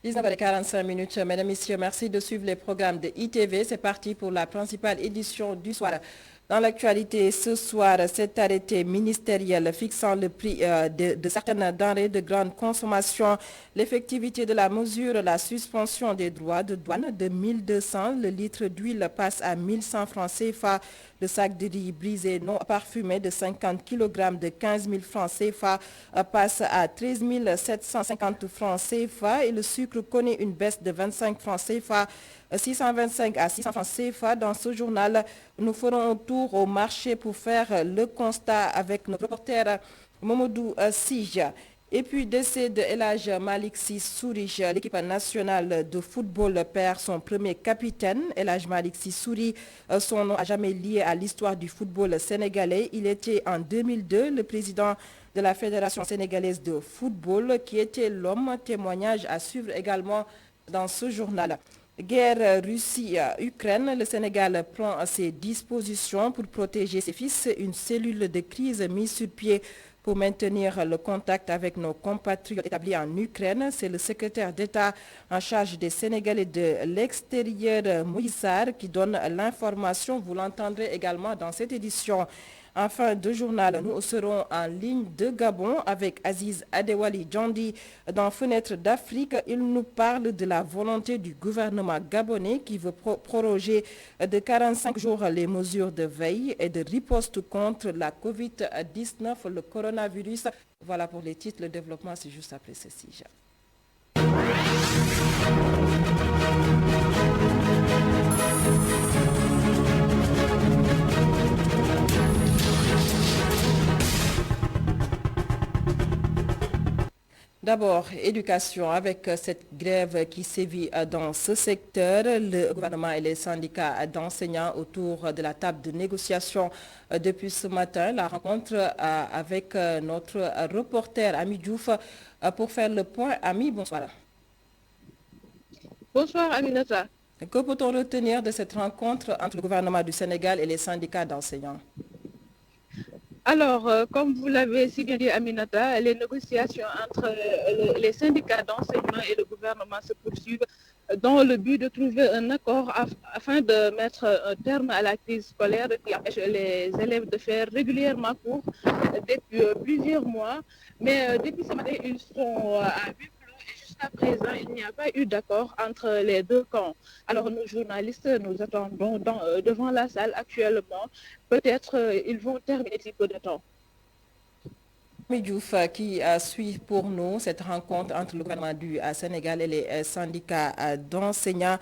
19h45, mesdames, messieurs, merci de suivre les programmes de ITV. C'est parti pour la principale édition du soir. Dans l'actualité ce soir, cet arrêté ministériel fixant le prix de certaines denrées de grande consommation, l'effectivité de la mesure, la suspension des droits de douane de 1200, le litre d'huile passe à 1100 francs CFA, le sac de riz brisé non parfumé de 50 kg de 15 000 francs CFA passe à 13 750 francs CFA et le sucre connaît une baisse de 25 francs CFA, 625 à 600 francs CFA. Dans ce journal, nous ferons un tour au marché pour faire le constat avec notre reporter Momodou Sija. Et puis, décès de El Hadj Malick Sy Souris, l'équipe nationale de football perd son premier capitaine. El Hadj Malick Sy Souris, son nom à jamais lié à l'histoire du football sénégalais. Il était en 2002 le président de la Fédération sénégalaise de football, qui était l'homme. Témoignage à suivre également dans ce journal. Guerre Russie-Ukraine, le Sénégal prend ses dispositions pour protéger ses fils. Une cellule de crise mise sur pied pour maintenir le contact avec nos compatriotes établis en Ukraine. C'est le secrétaire d'État en charge des Sénégalais de l'extérieur, Moïse Sarr, qui donne l'information. Vous l'entendrez également dans cette édition. En fin de journal, nous serons en ligne de Gabon avec Aziz Adewali Djandi dans Fenêtre d'Afrique. Il nous parle de la volonté du gouvernement gabonais qui veut proroger de 45 jours les mesures de veille et de riposte contre la Covid-19, le coronavirus. Voilà pour les titres. Le développement, c'est juste après ceci. D'abord, éducation. Avec cette grève qui sévit dans ce secteur, le gouvernement et les syndicats d'enseignants autour de la table de négociation depuis ce matin. La rencontre avec notre reporter Ami Diouf pour faire le point. Ami, bonsoir. Bonsoir Aminata. Que peut-on retenir de cette rencontre entre le gouvernement du Sénégal et les syndicats d'enseignants? Alors, comme vous l'avez si bien dit Aminata, les négociations entre les syndicats d'enseignement et le gouvernement se poursuivent dans le but de trouver un accord afin de mettre un terme à la crise scolaire qui empêche les élèves de faire régulièrement cours depuis plusieurs mois. Mais depuis ce matin, ils sont à huis clos et jusqu'à présent, il n'y a pas eu d'accord entre les deux camps. Alors, nous journalistes, nous attendons devant la salle actuellement. Peut-être ils vont terminer d'ici peu de temps. Diouf qui suit pour nous cette rencontre entre le gouvernement du Sénégal et les syndicats d'enseignants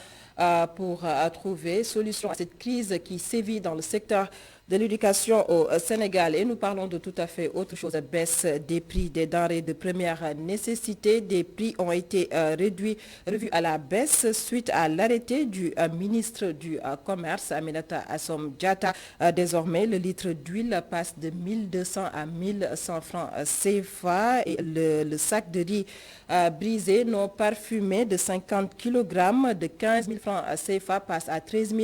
pour trouver solution à cette crise qui sévit dans le secteur de l'éducation au Sénégal. Et nous parlons de tout à fait autre chose, baisse des prix des denrées de première nécessité. Des prix ont été revus à la baisse suite à l'arrêté du ministre du Commerce, Aminata Assome Diatta. Désormais, le litre d'huile passe de 1200 à 1100 francs CFA et le sac de riz brisé non parfumé de 50 kg de 15 000 francs CFA passe à 13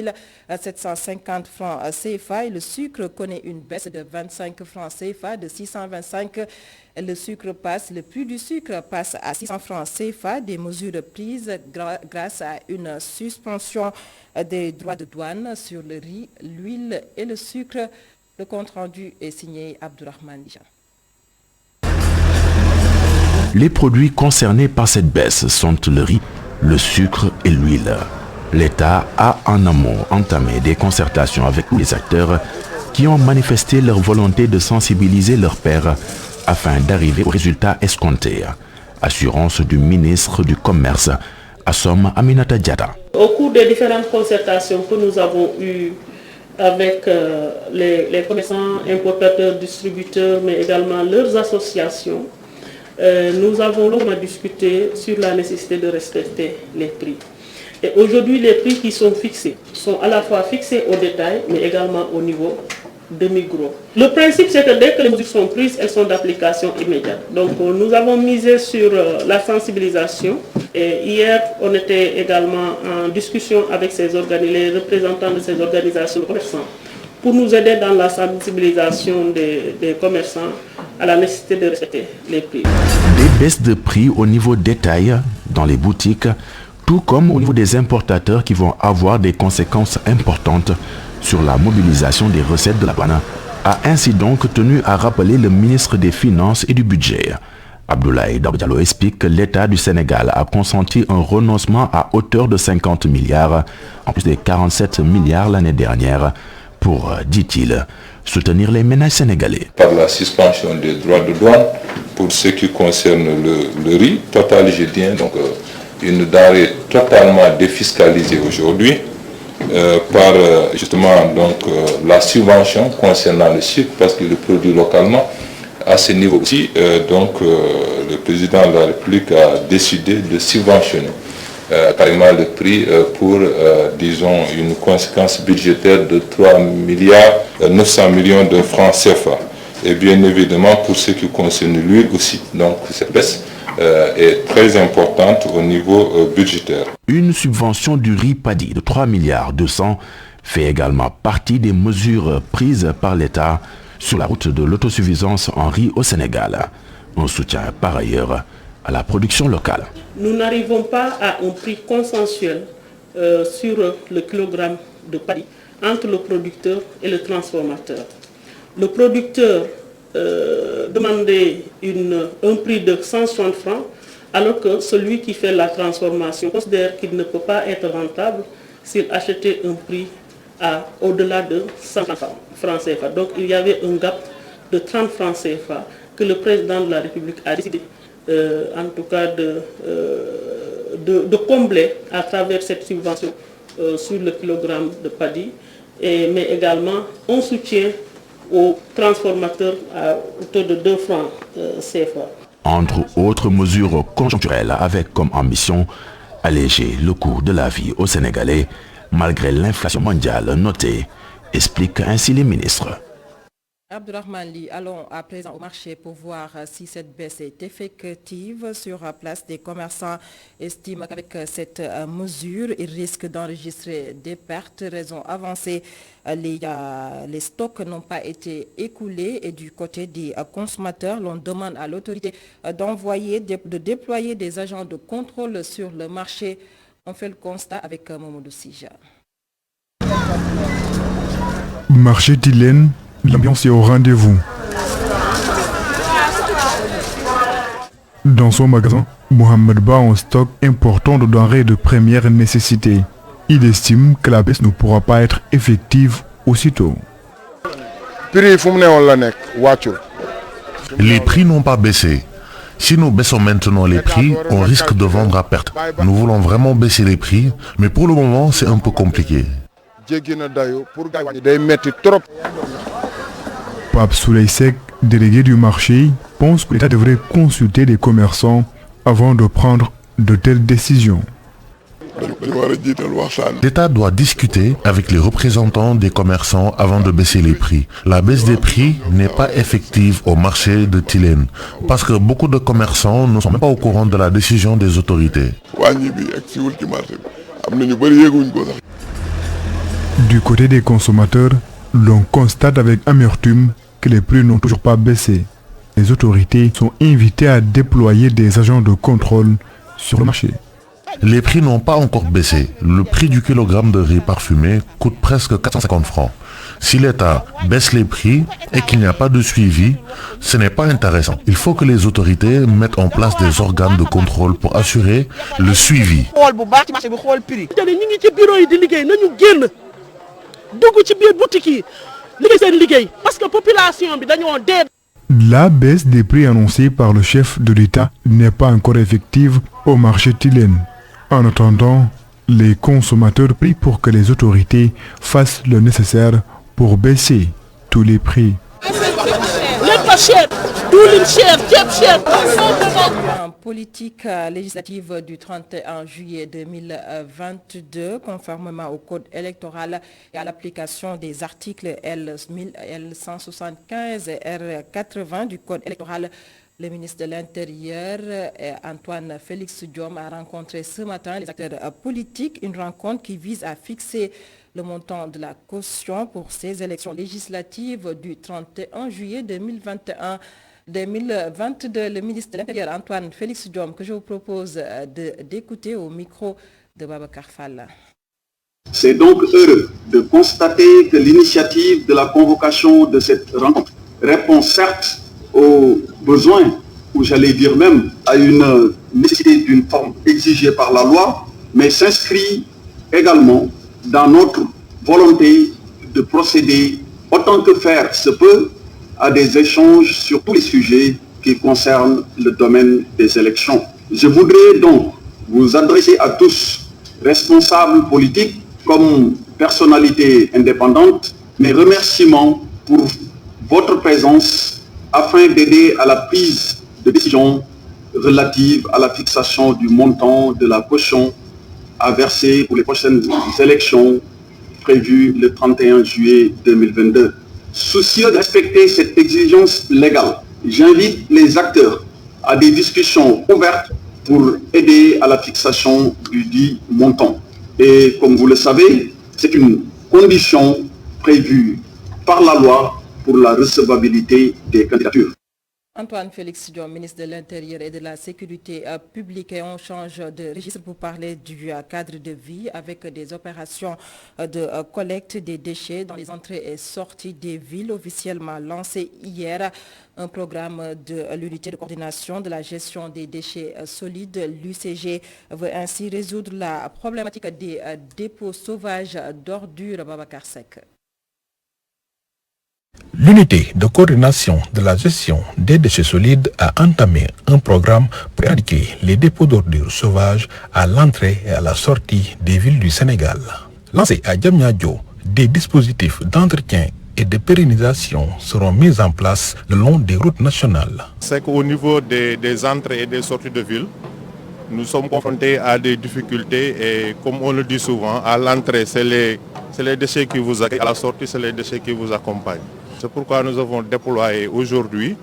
750 francs CFA et le sucre connaît une baisse de 25 francs CFA de 625. Le prix du sucre passe à 600 francs CFA, des mesures prises grâce à une suspension des droits de douane sur le riz, l'huile et le sucre. Le compte rendu est signé Abdourahmane Dijan. Les produits concernés par cette baisse sont le riz, le sucre et l'huile. L'État a en amont entamé des concertations avec les acteurs qui ont manifesté leur volonté de sensibiliser leurs pairs afin d'arriver aux résultats escomptés. Assurance du ministre du Commerce, Assome Aminata Diatta. Au cours des différentes concertations que nous avons eues avec les commerçants, importateurs, distributeurs, mais également leurs associations, nous avons longuement discuté sur la nécessité de respecter les prix. Et aujourd'hui, les prix qui sont fixés sont à la fois fixés au détail, mais également au niveau demi-gros. Le principe, c'est que dès que les mesures sont prises, elles sont d'application immédiate. Donc, nous avons misé sur la sensibilisation. Et hier, on était également en discussion avec les représentants de ces organisations de commerçants pour nous aider dans la sensibilisation des commerçants à la nécessité de respecter les prix. Des baisses de prix au niveau détail, dans les boutiques, tout comme au niveau des importateurs qui vont avoir des conséquences importantes sur la mobilisation des recettes de la douane, a ainsi donc tenu à rappeler le ministre des Finances et du Budget. Abdoulaye Daouda Diallo explique que l'État du Sénégal a consenti un renoncement à hauteur de 50 milliards, en plus des 47 milliards l'année dernière, pour, dit-il, soutenir les ménages sénégalais. Par la suspension des droits de douane, pour ce qui concerne le riz, Total, je dis, donc une denrée totalement défiscalisée aujourd'hui, par justement donc la subvention concernant le sucre, parce qu'il est produit localement. À ce niveau aussi, le président de la République a décidé de subventionner carrément le prix pour, disons, une conséquence budgétaire de 3 milliards 900 millions de francs CFA. Et bien évidemment, pour ce qui concerne l'huile aussi, donc cette baisse est très importante au niveau budgétaire. Une subvention du riz paddy de 3 milliards 200 fait également partie des mesures prises par l'État sur la route de l'autosuffisance en riz au Sénégal. On soutient par ailleurs à la production locale. Nous n'arrivons pas à un prix consensuel sur le kilogramme de paddy entre le producteur et le transformateur. Le producteur demandait un prix de 160 francs, alors que celui qui fait la transformation considère qu'il ne peut pas être rentable s'il achetait un prix au-delà de 100 francs CFA. Donc il y avait un gap de 30 francs CFA que le président de la République a décidé en tout cas de combler à travers cette subvention sur le kilogramme de paddy, mais également un soutien aux transformateurs à hauteur de 2 francs CFA. Entre autres mesures conjoncturelles avec comme ambition alléger le coût de la vie aux Sénégalais malgré l'inflation mondiale notée, expliquent ainsi les ministres. Abdourahmane Ly, allons à présent au marché pour voir si cette baisse est effective. Sur place, des commerçants estiment qu'avec cette mesure, ils risquent d'enregistrer des pertes. Raison avancée, les stocks n'ont pas été écoulés et du côté des consommateurs, l'on demande à l'autorité de déployer des agents de contrôle sur le marché. On fait le constat avec Mamadou Sija. Marché Tilène, l'ambiance est au rendez-vous. Dans son magasin, Mohamed Ba a un stock important de denrées de première nécessité. Il estime que la baisse ne pourra pas être effective aussitôt. Les prix n'ont pas baissé. Si nous baissons maintenant les prix, on risque de vendre à perte. Nous voulons vraiment baisser les prix, mais pour le moment, c'est un peu compliqué. Pape Souleysek, délégué du marché, pense que l'État devrait consulter les commerçants avant de prendre de telles décisions. L'État doit discuter avec les représentants des commerçants avant de baisser les prix. La baisse des prix n'est pas effective au marché de Tilène parce que beaucoup de commerçants ne sont même pas au courant de la décision des autorités. Du côté des consommateurs, l'on constate avec amertume que les prix n'ont toujours pas baissé. Les autorités sont invitées à déployer des agents de contrôle sur le marché. Les prix n'ont pas encore baissé. Le prix du kilogramme de riz parfumé coûte presque 450 francs. Si l'État baisse les prix et qu'il n'y a pas de suivi, ce n'est pas intéressant. Il faut que les autorités mettent en place des organes de contrôle pour assurer le suivi. La baisse des prix annoncée par le chef de l'État n'est pas encore effective au marché Tilène. En attendant, les consommateurs prient pour que les autorités fassent le nécessaire pour baisser tous les prix. En politique législative du 31 juillet 2022, conformément au code électoral et à l'application des articles L175 et R80 du code électoral, le ministre de l'Intérieur, Antoine Félix Diome, a rencontré ce matin les acteurs politiques, une rencontre qui vise à fixer le montant de la caution pour ces élections législatives du 31 juillet 2021. 2022. Le ministre de l'Intérieur, Antoine Félix Diome, que je vous propose d'écouter au micro de Babacar Fall. C'est donc heureux de constater que l'initiative de la convocation de cette rencontre répond certes aux besoins, ou j'allais dire même à une nécessité d'une forme exigée par la loi, mais s'inscrit également dans notre volonté de procéder autant que faire se peut à des échanges sur tous les sujets qui concernent le domaine des élections. Je voudrais donc vous adresser à tous, responsables politiques comme personnalités indépendantes, mes remerciements pour votre présence afin d'aider à la prise de décision relative à la fixation du montant de la caution à verser pour les prochaines élections prévues le 31 juillet 2022. Soucieux de respecter cette exigence légale, j'invite les acteurs à des discussions ouvertes pour aider à la fixation du dit montant. Et comme vous le savez, c'est une condition prévue par la loi pour la recevabilité des candidatures. Antoine Félix Diome, ministre de l'Intérieur et de la Sécurité publique, et on change de registre pour parler du cadre de vie avec des opérations de collecte des déchets dans les entrées et sorties des villes officiellement lancées hier. Un programme de l'unité de coordination de la gestion des déchets solides, l'UCG, veut ainsi résoudre la problématique des dépôts sauvages d'ordures. Babacar Seck. L'unité de coordination de la gestion des déchets solides a entamé un programme pour éradiquer les dépôts d'ordures sauvages à l'entrée et à la sortie des villes du Sénégal. Lancé à Diamniadio, des dispositifs d'entretien et de pérennisation seront mis en place le long des routes nationales. C'est qu'au niveau des entrées et des sorties de ville, nous sommes confrontés à des difficultés et comme on le dit souvent, à l'entrée, c'est les déchets qui vous accueillent, à la sortie, c'est les déchets qui vous accompagnent. C'est pourquoi nous avons déployé aujourd'hui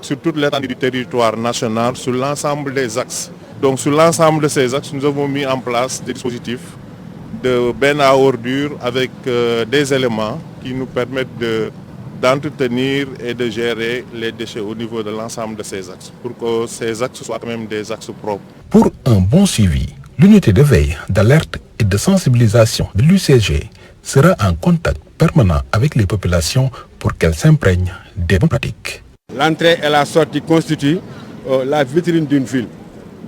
sur toute l'étendue du territoire national, sur l'ensemble des axes. Donc sur l'ensemble de ces axes, nous avons mis en place des dispositifs de bennes à ordures avec des éléments qui nous permettent d'entretenir et de gérer les déchets au niveau de l'ensemble de ces axes, pour que ces axes soient quand même des axes propres. Pour un bon suivi, l'unité de veille, d'alerte et de sensibilisation de l'UCG sera en contact permanent avec les populations pour qu'elles s'imprègnent des bonnes pratiques. L'entrée et la sortie constituent la vitrine d'une ville.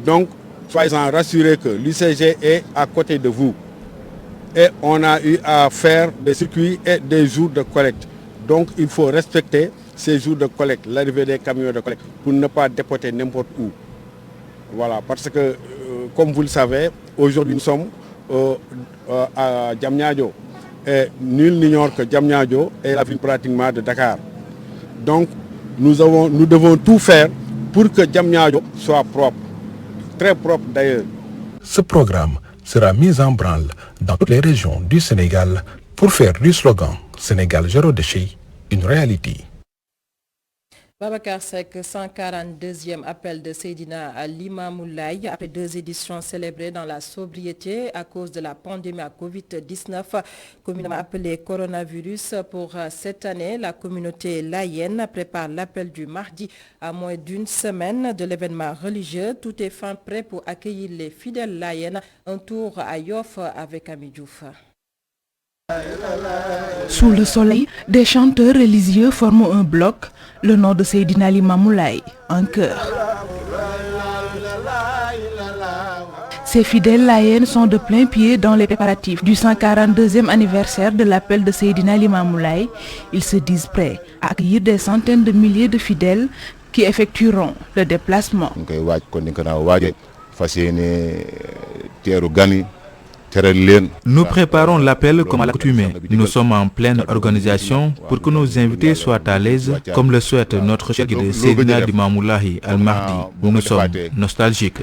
Donc, soyez-en rassurés que l'UCG est à côté de vous. Et on a eu à faire des circuits et des jours de collecte. Donc, il faut respecter ces jours de collecte, l'arrivée des camions de collecte, pour ne pas dépoter n'importe où. Voilà, parce que, comme vous le savez, aujourd'hui nous sommes à Diamniadio. Et nul n'ignore que Diamniadio est la ville pratiquement de Dakar. Donc, nous devons tout faire pour que Diamniadio soit propre, très propre d'ailleurs. Ce programme sera mis en branle dans toutes les régions du Sénégal pour faire du slogan « Sénégal zéro déchet » une réalité. Babacar Seck, 142e appel de Seydina Limamou Laye, après 2 éditions célébrées dans la sobriété à cause de la pandémie à Covid-19, communément appelée coronavirus. Pour cette année, la communauté laïenne prépare l'appel du mardi à moins d'une semaine de l'événement religieux. Tout est fin prêt pour accueillir les fidèles laïennes. Un tour à Yoff avec Ami Diouf. Sous le soleil, des chanteurs religieux forment un bloc, le nom de Seydina Limamou Laye, en chœur. Ces fidèles laïennes sont de plein pied dans les préparatifs du 142e anniversaire de l'appel de Seydina Limamou Laye. Ils se disent prêts à accueillir des centaines de milliers de fidèles qui effectueront le déplacement. Nous préparons l'appel comme à l'accoutumée. Nous sommes en pleine organisation pour que nos invités soient à l'aise, comme le souhaite notre cher guide Seydina Limamou Laye Al-Mahdi. Nous sommes nostalgiques.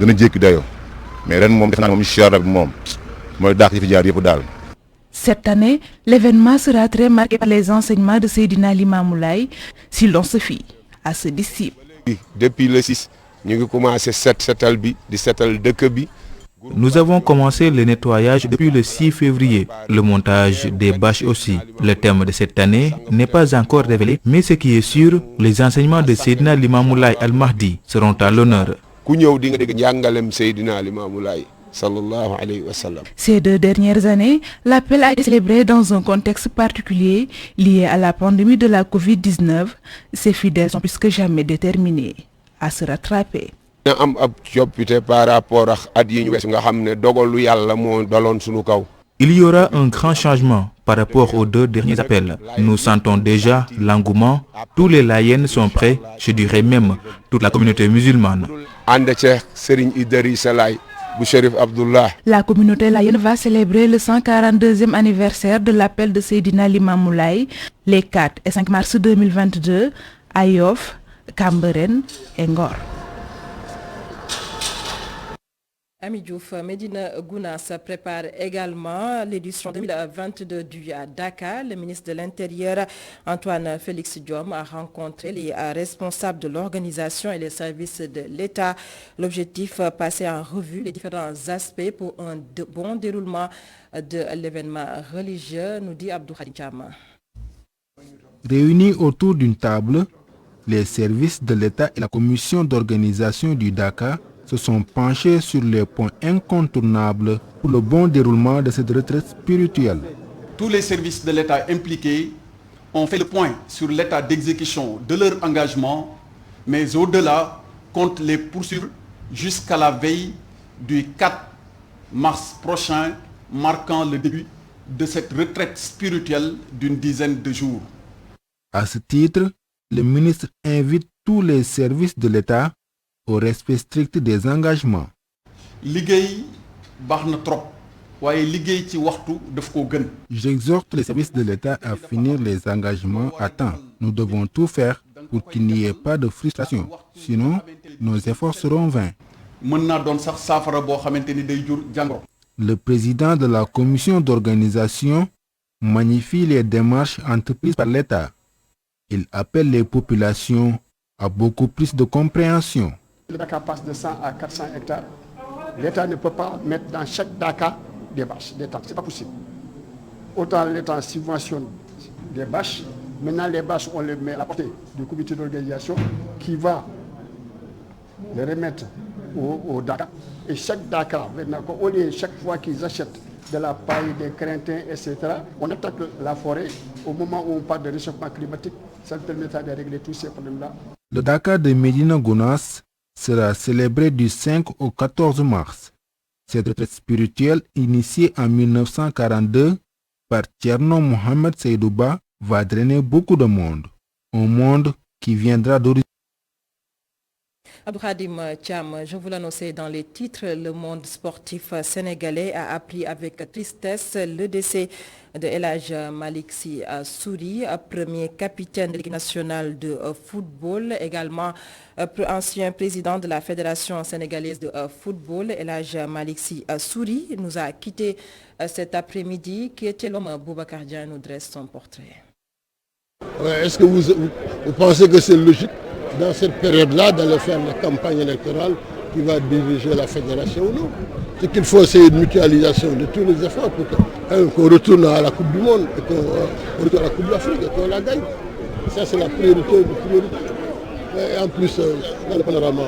Cette année, l'événement sera très marqué par les enseignements de Seydina Limamou Laye, si l'on se fie à ce disciple. Depuis le 6, nous avons commencé à setal de Kebi. Nous avons commencé le nettoyage depuis le 6 février, le montage des bâches aussi. Le thème de cette année n'est pas encore révélé, mais ce qui est sûr, les enseignements de Seydina Limamou Laye Al-Mahdi seront à l'honneur. Ces 2 dernières années, l'appel a été célébré dans un contexte particulier lié à la pandémie de la Covid-19. Ces fidèles sont plus que jamais déterminés à se rattraper. Il y aura un grand changement par rapport aux 2 derniers appels. Nous sentons déjà l'engouement. Tous les Layènes sont prêts, je dirais même toute la communauté musulmane. La communauté layène va célébrer le 142e anniversaire de l'appel de Seydina Limamou Laye les 4 et 5 mars 2022 à Yoff, Cambérène et Ngor. Ami Diouf, Médina Gounass prépare également l'édition 2022 du Dakar. Le ministre de l'Intérieur, Antoine Félix Diome, a rencontré les responsables de l'organisation et les services de l'État. L'objectif, passer en revue les différents aspects pour un bon déroulement de l'événement religieux, nous dit Abdou Khadijama. Réunis autour d'une table, les services de l'État et la commission d'organisation du Dakar se sont penchés sur les points incontournables pour le bon déroulement de cette retraite spirituelle. Tous les services de l'État impliqués ont fait le point sur l'état d'exécution de leur engagement, mais au-delà, comptent les poursuivre jusqu'à la veille du 4 mars prochain, marquant le début de cette retraite spirituelle d'une dizaine de jours. À ce titre, le ministre invite tous les services de l'État au respect strict des engagements. J'exhorte les services de l'État à finir les engagements à temps. Nous devons tout faire pour qu'il n'y ait pas de frustration. Sinon, nos efforts seront vains. Le président de la commission d'organisation magnifie les démarches entreprises par l'État. Il appelle les populations à beaucoup plus de compréhension. Le Dakar passe de 100 à 400 hectares. L'État ne peut pas mettre dans chaque Dakar des bâches, des tentes. Ce n'est pas possible. Autant l'État subventionne des bâches. Maintenant, les bâches, on les met à la portée du comité d'organisation qui va les remettre au Dakar. Et chaque Dakar, maintenant, au lieu, chaque fois qu'ils achètent de la paille, des crinquins, etc., on attaque la forêt au moment où on parle de réchauffement climatique. Ça permettra de régler tous ces problèmes-là. Le Dakar de Médina Gounass sera célébré du 5 au 14 mars. Cette retraite spirituelle, initiée en 1942 par Thierno Mohamed Seydouba, va drainer beaucoup de monde. Un monde qui viendra d'origine. Abdouhadim Thiam, je vous l'annonçais dans les titres, le monde sportif sénégalais a appris avec tristesse le décès de El Hadj Malick Sy Souris, premier capitaine de l'équipe nationale de football, également ancien président de la Fédération sénégalaise de football. El Hadj Malick Sy Souris nous a quittés cet après-midi. Qui était l'homme? Boubacar Dia nous dresse son portrait. Est-ce que vous pensez que c'est logique dans cette période-là d'aller faire la campagne électorale qui va diriger la fédération ou non? Ce qu'il faut, c'est une mutualisation de tous les efforts pour qu'on retourne à la Coupe du Monde et qu'on retourne à la Coupe d'Afrique et qu'on la gagne. Ça, c'est la priorité de priorité. Et en plus, dans le panorama,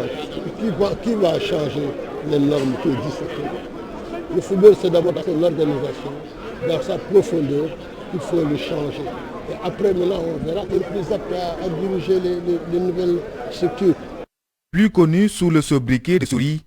qui va changer les normes qui existent? Le football, c'est d'abord dans son organisation, dans sa profondeur, qu'il faut le changer. Et après, maintenant, on verra qu'il est plus apte à diriger les nouvelles structures. Plus connu sous le sobriquet de Souris,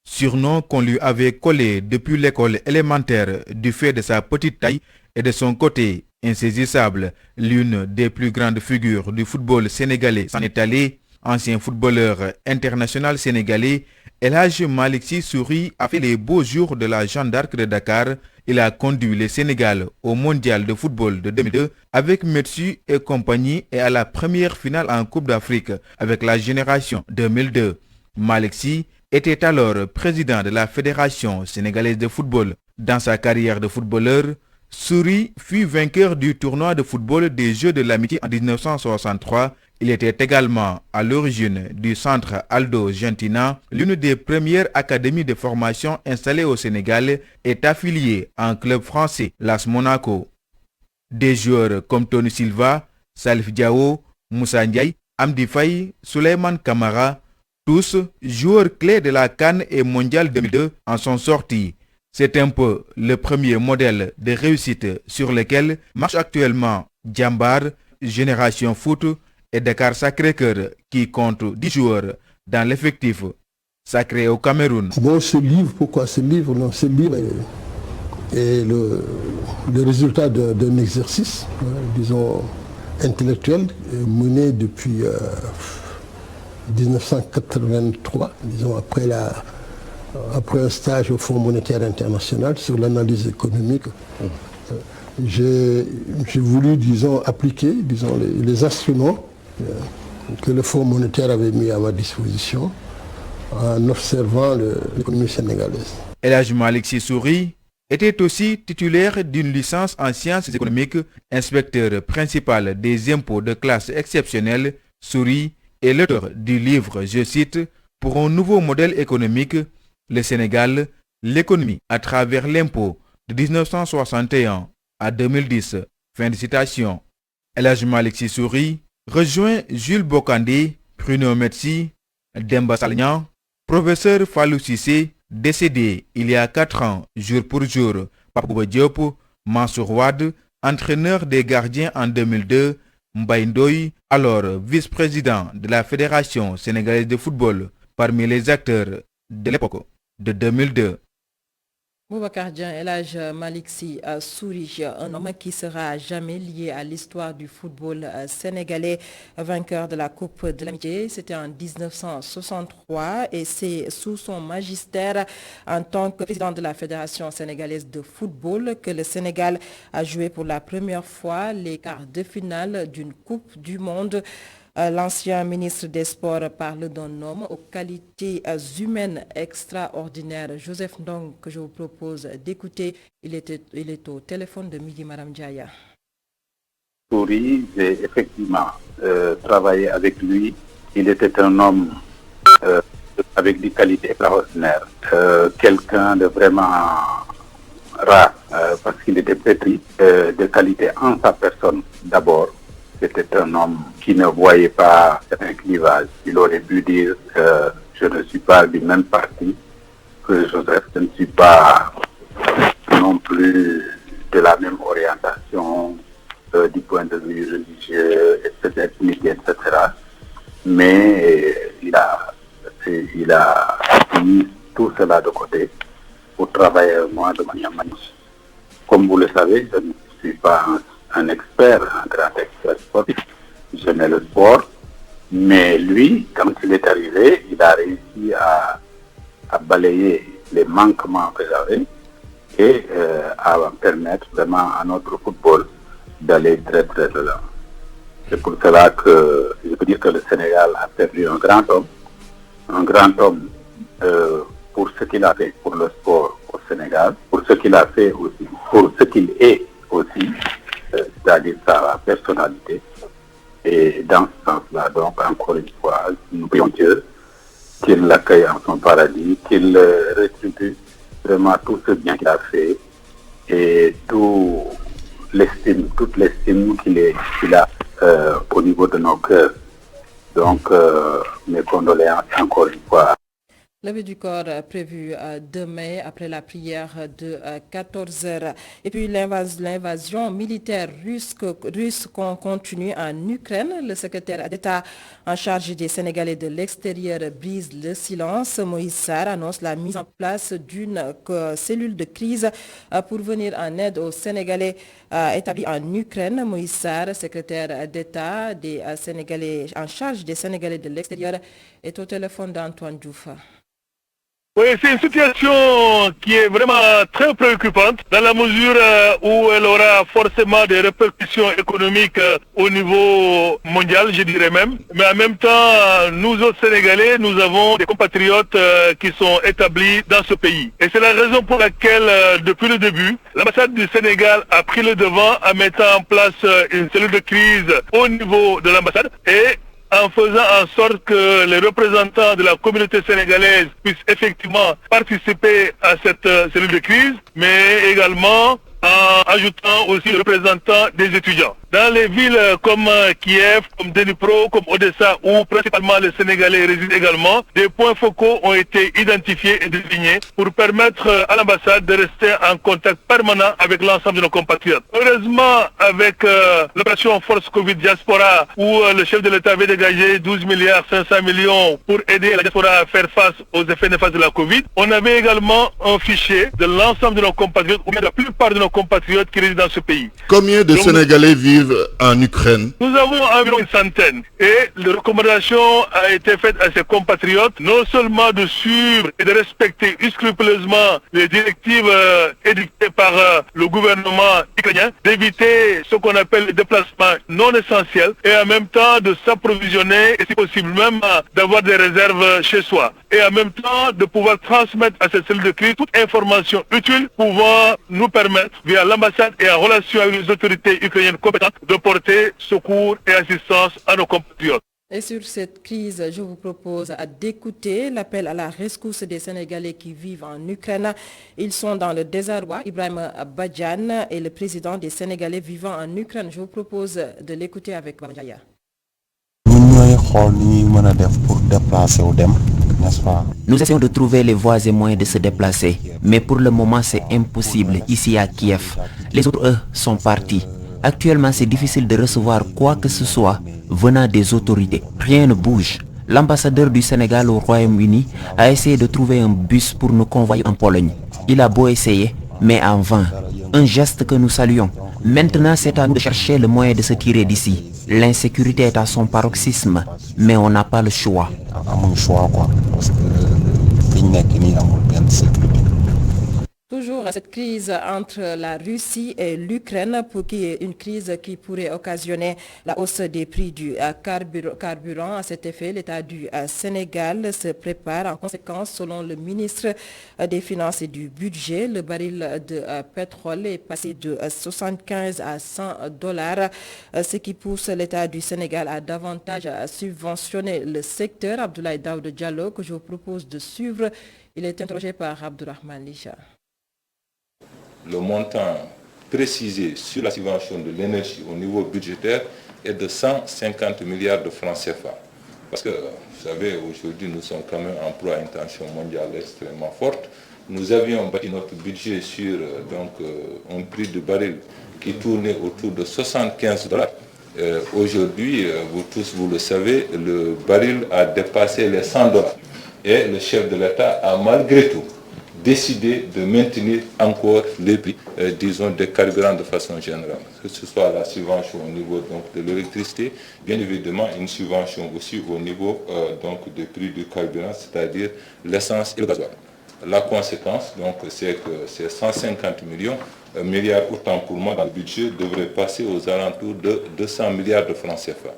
surnom qu'on lui avait collé depuis l'école élémentaire du fait de sa petite taille et de son côté insaisissable, l'une des plus grandes figures du football sénégalais s'en est allé. Ancien footballeur international sénégalais, El Hadj Malick Sy Souris a fait les beaux jours de la Jeanne d'Arc de Dakar. Il a conduit le Sénégal au mondial de football de 2002 avec Metsu et compagnie et à la première finale en Coupe d'Afrique avec la génération 2002. Malick Sy était alors président de la Fédération sénégalaise de football. Dans sa carrière de footballeur, Souris fut vainqueur du tournoi de football des Jeux de l'Amitié en 1963 Il était également à l'origine du centre Aldo Gentina, l'une des premières académies de formation installées au Sénégal, est affilié à un club français, l'AS Monaco. Des joueurs comme Tony Silva, Salif Diao, Moussa Ndiaye, Amdi Faye, Souleymane Kamara, tous joueurs clés de la CAN et Mondial 2002 en sont sortis. C'est un peu le premier modèle de réussite sur lequel marche actuellement Djambar, Génération Foot et Dakar Sacré-Cœur qui compte 10 joueurs dans l'effectif sacré au Cameroun. Bon, ce livre, pourquoi ce livre? Non, ce livre est le résultat d'un exercice, disons, intellectuel mené depuis 1983, disons après un stage au Fonds monétaire international sur l'analyse économique. J'ai voulu, disons, appliquer, disons, les instruments que le Fonds monétaire avait mis à ma disposition en observant l'économie sénégalaise. El Hadji Malick Sy Souris était aussi titulaire d'une licence en sciences économiques, inspecteur principal des impôts de classe exceptionnelle. Souris est l'auteur du livre, je cite, « Pour un nouveau modèle économique, le Sénégal, l'économie à travers l'impôt de 1961 à 2010. » Fin de citation. El Hadji Malick Sy Souris rejoint Jules Bocandé, Bruno Metsi, Demba Salgnan, professeur Fallou Cissé, décédé il y a 4 ans, jour pour jour, Pape Bouba Diop, Mansour Wade, entraîneur des gardiens en 2002, Mbaye Ndoye, alors vice-président de la Fédération sénégalaise de football, parmi les acteurs de l'époque de 2002. Boubacar Dieng, El Hadji Malick Sy Souris, un homme qui sera jamais lié à l'histoire du football sénégalais, vainqueur de la Coupe de l'Amitié. C'était en 1963 et c'est sous son magistère en tant que président de la Fédération sénégalaise de football que le Sénégal a joué pour la première fois les quarts de finale d'une Coupe du Monde. L'ancien ministre des Sports parle d'un homme aux qualités humaines extraordinaires. Joseph Ndong, que je vous propose d'écouter, il est au téléphone de Midi Maram Diaya. Souris, j'ai effectivement travaillé avec lui. Il était un homme avec des qualités extraordinaires. Quelqu'un de vraiment rare, parce qu'il était pétri de qualités en sa personne d'abord. C'était un homme qui ne voyait pas un clivage. Il aurait pu dire que je ne suis pas du même parti que Joseph. Je ne suis pas non plus de la même orientation du point de vue religieux, etc., etc. Mais il a mis tout cela de côté pour travailler avec moi de manière magnifique. Comme vous le savez, je ne suis pas un expert, un grand expert sportif. J'aimais le sport, mais lui, quand il est arrivé, il a réussi à balayer les manquements que j'avais et à permettre vraiment à notre football d'aller très très loin. C'est pour cela que je peux dire que le Sénégal a perdu un grand homme pour ce qu'il a fait pour le sport au Sénégal, pour ce qu'il a fait aussi, pour ce qu'il est aussi, c'est-à-dire sa personnalité. Et dans ce sens-là, donc, encore une fois, nous prions Dieu qu'il l'accueille en son paradis, qu'il retribue vraiment tout ce bien qu'il a fait et toute l'estime qu'il a au niveau de nos cœurs. Donc, mes condoléances encore une fois. Levée du corps prévue demain après la prière de 14h. Et puis l'invasion militaire russe continue en Ukraine. Le secrétaire d'État en charge des Sénégalais de l'extérieur brise le silence. Moïse Sarr annonce la mise en place d'une cellule de crise pour venir en aide aux Sénégalais établis en Ukraine. Moïse Sarr, secrétaire d'État des Sénégalais en charge des Sénégalais de l'extérieur, est au téléphone d'Antoine Diouf. Oui, c'est une situation qui est vraiment très préoccupante dans la mesure où elle aura forcément des répercussions économiques au niveau mondial, je dirais même. Mais en même temps, nous autres Sénégalais, nous avons des compatriotes qui sont établis dans ce pays. Et c'est la raison pour laquelle, depuis le début, l'ambassade du Sénégal a pris le devant en mettant en place une cellule de crise au niveau de l'ambassade. Et en faisant en sorte que les représentants de la communauté sénégalaise puissent effectivement participer à cette cellule de crise, mais également en ajoutant aussi les représentants des étudiants. Dans les villes comme Kiev, comme Dnipro, comme Odessa, où principalement les Sénégalais résident également, des points focaux ont été identifiés et désignés pour permettre à l'ambassade de rester en contact permanent avec l'ensemble de nos compatriotes. Heureusement, avec l'opération Force Covid Diaspora, où le chef de l'État avait dégagé 12 milliards 500 millions pour aider la diaspora à faire face aux effets néfastes de la Covid, on avait également un fichier de l'ensemble de nos compatriotes, ou bien de la plupart de nos compatriotes qui résident dans ce pays. Combien de Sénégalais vivent en Ukraine? Nous avons environ une centaine et la recommandation a été faite à ces compatriotes non seulement de suivre et de respecter scrupuleusement les directives édictées par le gouvernement ukrainien, d'éviter ce qu'on appelle les déplacements non essentiels et en même temps de s'approvisionner et si possible même d'avoir des réserves chez soi et en même temps de pouvoir transmettre à cette cellule de crise toute information utile pouvant nous permettre via l'ambassade et en relation avec les autorités ukrainiennes compétentes de porter secours et assistance à nos compatriotes. Et sur cette crise, je vous propose d'écouter l'appel à la rescousse des Sénégalais qui vivent en Ukraine. Ils sont dans le désarroi. Ibrahim Badjan est le président des Sénégalais vivant en Ukraine. Je vous propose de l'écouter avec Bamjaya. Nous essayons de trouver les voies et moyens de se déplacer, mais pour le moment c'est impossible ici à Kiev. Les autres, eux, sont partis. Actuellement, c'est difficile de recevoir quoi que ce soit venant des autorités. Rien ne bouge. L'ambassadeur du Sénégal au Royaume-Uni a essayé de trouver un bus pour nous convoyer en Pologne. Il a beau essayer, mais en vain. Un geste que nous saluons. Maintenant, c'est à nous de chercher le moyen de se tirer d'ici. L'insécurité est à son paroxysme, mais on n'a pas le choix. Toujours cette crise entre la Russie et l'Ukraine, qui est une crise qui pourrait occasionner la hausse des prix du carburant. À cet effet, l'État du Sénégal se prépare. En conséquence, selon le ministre des Finances et du Budget, le baril de pétrole est passé de 75 à 100 $, ce qui pousse l'État du Sénégal à davantage subventionner le secteur. Abdoulaye Daouda Diallo, que je vous propose de suivre, il est interrogé par Abdourahmane Licha. Le montant précisé sur la subvention de l'énergie au niveau budgétaire est de 150 milliards de francs CFA. Parce que, vous savez, aujourd'hui, nous sommes quand même en proie à une tension mondiale extrêmement forte. Nous avions bâti notre budget sur un prix de baril qui tournait autour de 75 $. Aujourd'hui, vous tous, vous le savez, le baril a dépassé les 100 $. Et le chef de l'État a malgré tout décidé de maintenir encore les prix, disons, des carburants de façon générale. Que ce soit la subvention au niveau de l'électricité, bien évidemment une subvention aussi au niveau des prix du carburant, c'est-à-dire l'essence et le gasoil. La conséquence, c'est que ces 150 milliards, autant pour moi, dans le budget, devraient passer aux alentours de 200 milliards de francs CFA.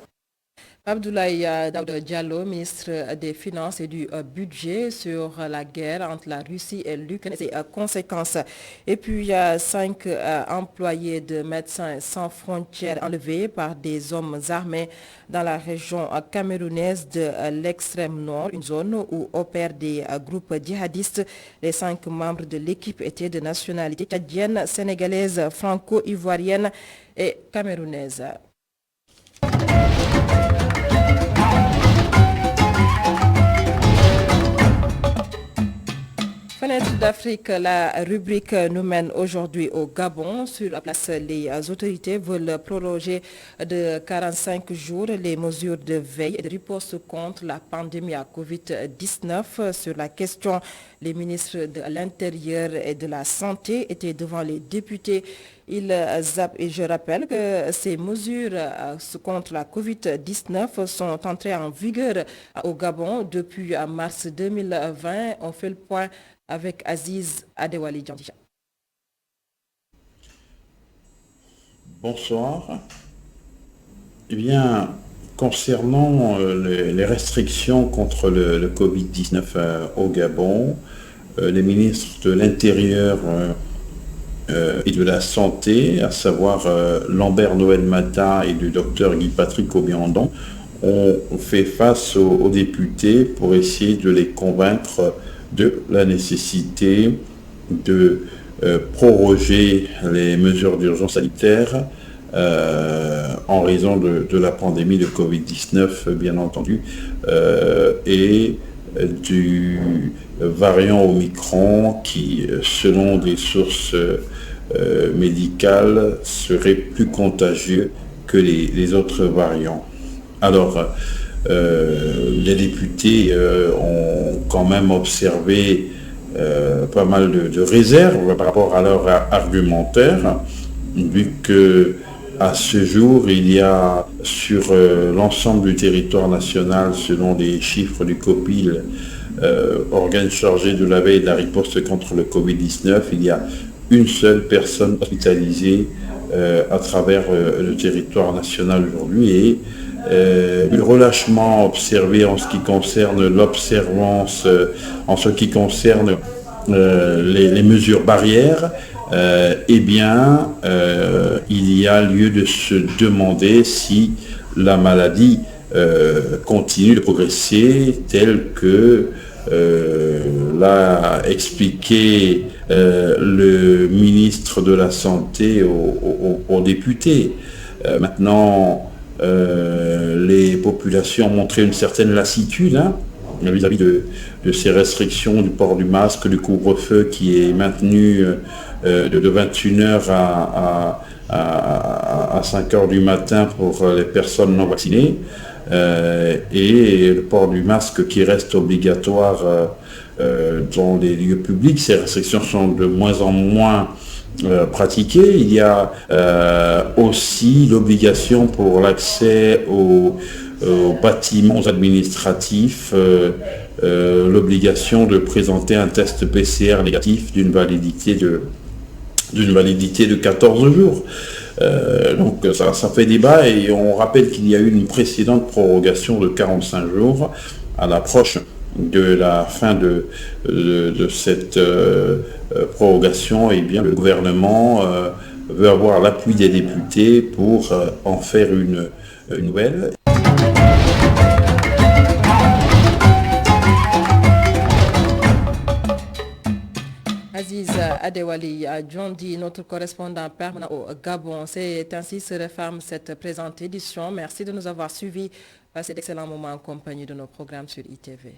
Abdoulaye Daouda Diallo, ministre des Finances et du Budget, sur la guerre entre la Russie et l'Ukraine et ses conséquences. Et puis, il y a 5 employés de Médecins sans frontières enlevés par des hommes armés dans la région camerounaise de l'extrême nord, une zone où opèrent des groupes djihadistes. Les 5 membres de l'équipe étaient de nationalité tchadienne, sénégalaise, franco-ivoirienne et camerounaise. Fenêtre d'Afrique, la rubrique nous mène aujourd'hui au Gabon. Sur la place, les autorités veulent proroger de 45 jours les mesures de veille et de riposte contre la pandémie à Covid-19. Sur la question, les ministres de l'Intérieur et de la Santé étaient devant les députés. Et je rappelle que ces mesures contre la Covid-19 sont entrées en vigueur au Gabon depuis mars 2020. On fait le point avec Aziz Adewali Djandija. Bonsoir. Eh bien, concernant les restrictions contre le Covid-19 au Gabon, les ministres de l'Intérieur et de la Santé, à savoir Lambert Noël Mata et le docteur Guy Patrick Obiandon, ont fait face aux députés pour essayer de les convaincre de la nécessité de proroger les mesures d'urgence sanitaire en raison de la pandémie de Covid-19, bien entendu, et du variant Omicron qui, selon des sources médicales, serait plus contagieux que les autres variants. Alors, les députés ont quand même observé pas mal de réserves par rapport à leur argumentaire, vu que à ce jour, il y a sur l'ensemble du territoire national, selon les chiffres du COPIL, organe chargé de la veille et de la riposte contre le Covid-19, il y a une seule personne hospitalisée à travers le territoire national aujourd'hui, et le relâchement observé en ce qui concerne l'observance, en ce qui concerne les mesures barrières, eh bien, il y a lieu de se demander si la maladie continue de progresser tel que l'a expliqué le ministre de la Santé aux députés. Maintenant, les populations ont montré une certaine lassitude vis-à-vis de ces restrictions du port du masque, du couvre-feu qui est maintenu de 21h à 5h du matin pour les personnes non vaccinées, et le port du masque qui reste obligatoire dans les lieux publics. Ces restrictions sont de moins en moins pratiquées. Il y a aussi l'obligation pour l'accès aux bâtiments administratifs, l'obligation de présenter un test PCR négatif d'une validité de 14 jours. Donc ça fait débat, et on rappelle qu'il y a eu une précédente prorogation de 45 jours à l'approche de la fin de cette prorogation. Et bien, le gouvernement veut avoir l'appui des députés pour en faire une nouvelle. Aziz Adewali Djondi, notre correspondant permanent au Gabon. C'est ainsi se referme cette présente édition. Merci de nous avoir suivis. Passez d'excellents moments en compagnie de nos programmes sur ITV.